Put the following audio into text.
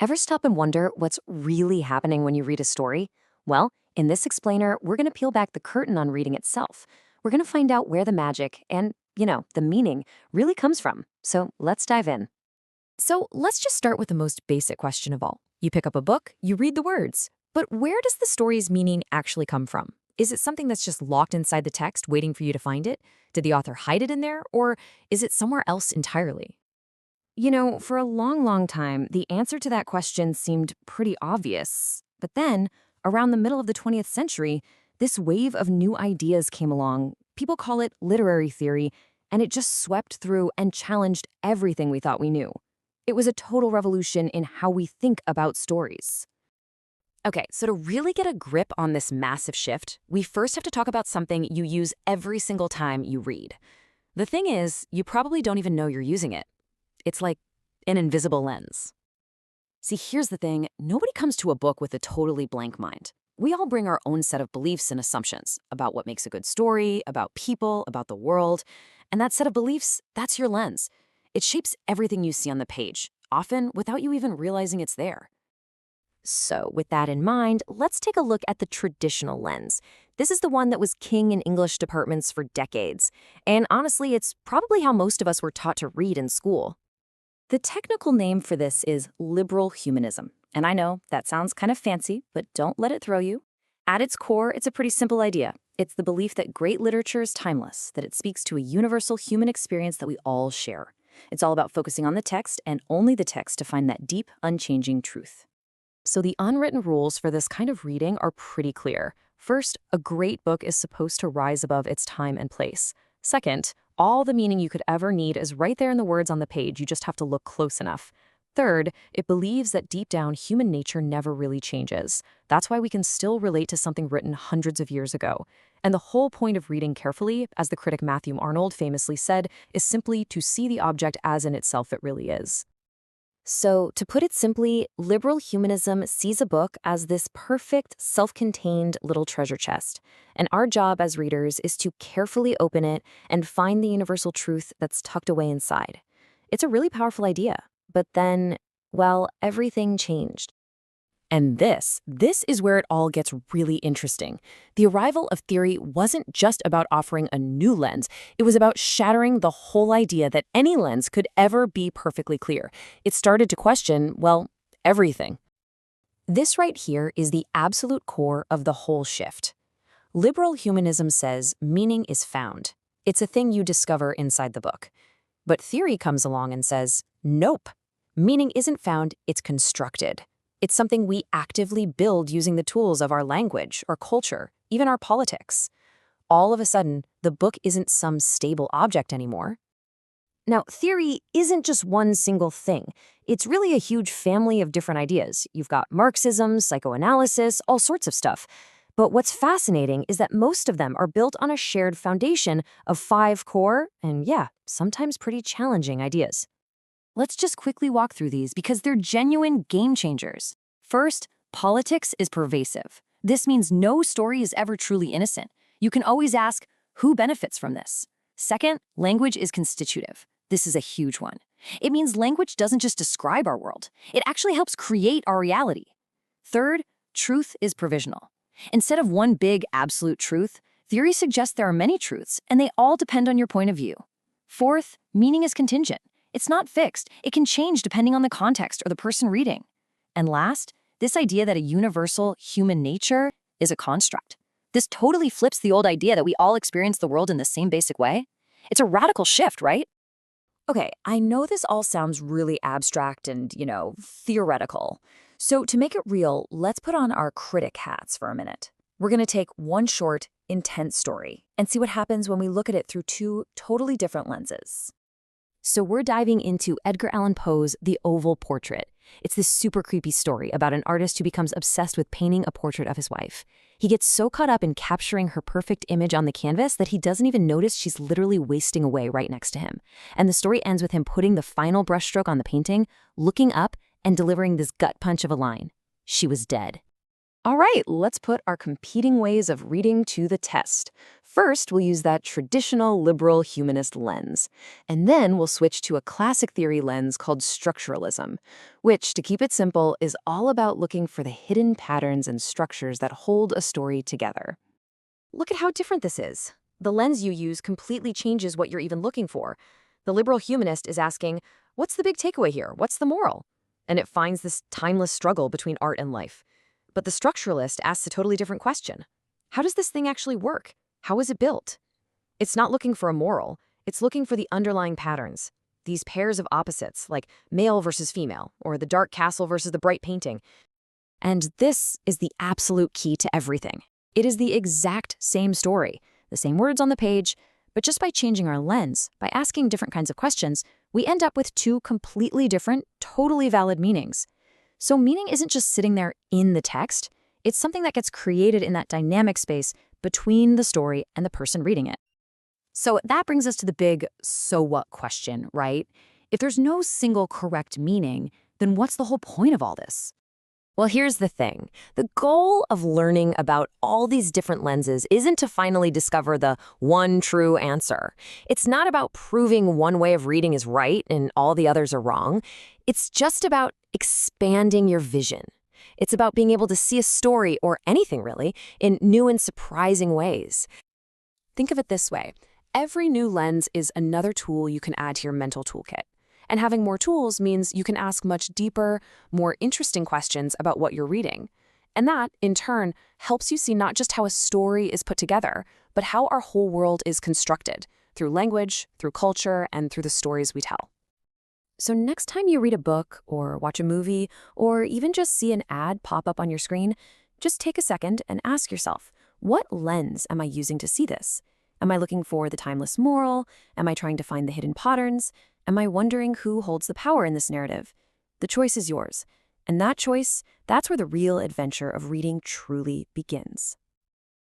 Ever stop and wonder what's really happening when you read a story? Well, in this explainer, we're going to peel back the curtain on reading itself. We're going to find out where the magic and, the meaning really comes from. So let's dive in. So let's just start with the most basic question of all. You pick up a book, you read the words, but where does the story's meaning actually come from? Is it something that's just locked inside the text waiting for you to find it? Did the author hide it in there, or is it somewhere else entirely? For a long, long time, the answer to that question seemed pretty obvious. But then, around the middle of the 20th century, this wave of new ideas came along. People call it literary theory, and it just swept through and challenged everything we thought we knew. It was a total revolution in how we think about stories. Okay, so to really get a grip on this massive shift, we first have to talk about something you use every single time you read. The thing is, you probably don't even know you're using it. It's like an invisible lens. See, here's the thing. Nobody comes to a book with a totally blank mind. We all bring our own set of beliefs and assumptions about what makes a good story, about people, about the world. And that set of beliefs, that's your lens. It shapes everything you see on the page, often without you even realizing it's there. So, with that in mind, let's take a look at the traditional lens. This is the one that was king in English departments for decades. And honestly, it's probably how most of us were taught to read in school. The technical name for this is liberal humanism. And I know that sounds kind of fancy, but don't let it throw you. At its core, it's a pretty simple idea. It's the belief that great literature is timeless, that it speaks to a universal human experience that we all share. It's all about focusing on the text and only the text to find that deep, unchanging truth. So the unwritten rules for this kind of reading are pretty clear. First, a great book is supposed to rise above its time and place. Second, all the meaning you could ever need is right there in the words on the page. You just have to look close enough. Third, it believes that deep down, human nature never really changes. That's why we can still relate to something written hundreds of years ago. And the whole point of reading carefully, as the critic Matthew Arnold famously said, is simply to see the object as in itself it really is. So, to put it simply, liberal humanism sees a book as this perfect, self-contained little treasure chest. And our job as readers is to carefully open it and find the universal truth that's tucked away inside. It's a really powerful idea. But then, well, everything changed. And this is where it all gets really interesting. The arrival of theory wasn't just about offering a new lens. It was about shattering the whole idea that any lens could ever be perfectly clear. It started to question, well, everything. This right here is the absolute core of the whole shift. Liberal humanism says meaning is found. It's a thing you discover inside the book. But theory comes along and says, nope. Meaning isn't found, it's constructed. It's something we actively build using the tools of our language, our culture, even our politics. All of a sudden, the book isn't some stable object anymore. Now, theory isn't just one single thing. It's really a huge family of different ideas. You've got Marxism, psychoanalysis, all sorts of stuff. But what's fascinating is that most of them are built on a shared foundation of 5 core and, sometimes pretty challenging ideas. Let's just quickly walk through these because they're genuine game changers. First, politics is pervasive. This means no story is ever truly innocent. You can always ask, who benefits from this? Second, language is constitutive. This is a huge one. It means language doesn't just describe our world. It actually helps create our reality. Third, truth is provisional. Instead of one big absolute truth, theory suggests there are many truths, and they all depend on your point of view. Fourth, meaning is contingent. It's not fixed. It can change depending on the context or the person reading. And last, this idea that a universal human nature is a construct. This totally flips the old idea that we all experience the world in the same basic way. It's a radical shift, right? Okay, I know this all sounds really abstract and, theoretical. So to make it real, let's put on our critic hats for a minute. We're going to take one short, intense story and see what happens when we look at it through 2 totally different lenses. So we're diving into Edgar Allan Poe's The Oval Portrait. It's this super creepy story about an artist who becomes obsessed with painting a portrait of his wife. He gets so caught up in capturing her perfect image on the canvas that he doesn't even notice she's literally wasting away right next to him. And the story ends with him putting the final brushstroke on the painting, looking up, and delivering this gut punch of a line. She was dead. All right, let's put our competing ways of reading to the test. First, we'll use that traditional liberal humanist lens. And then we'll switch to a classic theory lens called structuralism, which, to keep it simple, is all about looking for the hidden patterns and structures that hold a story together. Look at how different this is. The lens you use completely changes what you're even looking for. The liberal humanist is asking, what's the big takeaway here? What's the moral? And it finds this timeless struggle between art and life. But the structuralist asks a totally different question. How does this thing actually work? How is it built? It's not looking for a moral. It's looking for the underlying patterns. These pairs of opposites, like male versus female, or the dark castle versus the bright painting. And this is the absolute key to everything. It is the exact same story, the same words on the page, but just by changing our lens, by asking different kinds of questions, we end up with two completely different, totally valid meanings. So meaning isn't just sitting there in the text, it's something that gets created in that dynamic space between the story and the person reading it. So that brings us to the big so what question, right? If there's no single correct meaning, then what's the whole point of all this? Well, here's the thing. The goal of learning about all these different lenses isn't to finally discover the one true answer. It's not about proving one way of reading is right and all the others are wrong. It's just about expanding your vision. It's about being able to see a story, or anything really, in new and surprising ways. Think of it this way. Every new lens is another tool you can add to your mental toolkit. And having more tools means you can ask much deeper, more interesting questions about what you're reading. And that, in turn, helps you see not just how a story is put together, but how our whole world is constructed, through language, through culture, and through the stories we tell. So next time you read a book, or watch a movie, or even just see an ad pop up on your screen, just take a second and ask yourself, what lens am I using to see this? Am I looking for the timeless moral? Am I trying to find the hidden patterns? Am I wondering who holds the power in this narrative? The choice is yours. And that choice, that's where the real adventure of reading truly begins.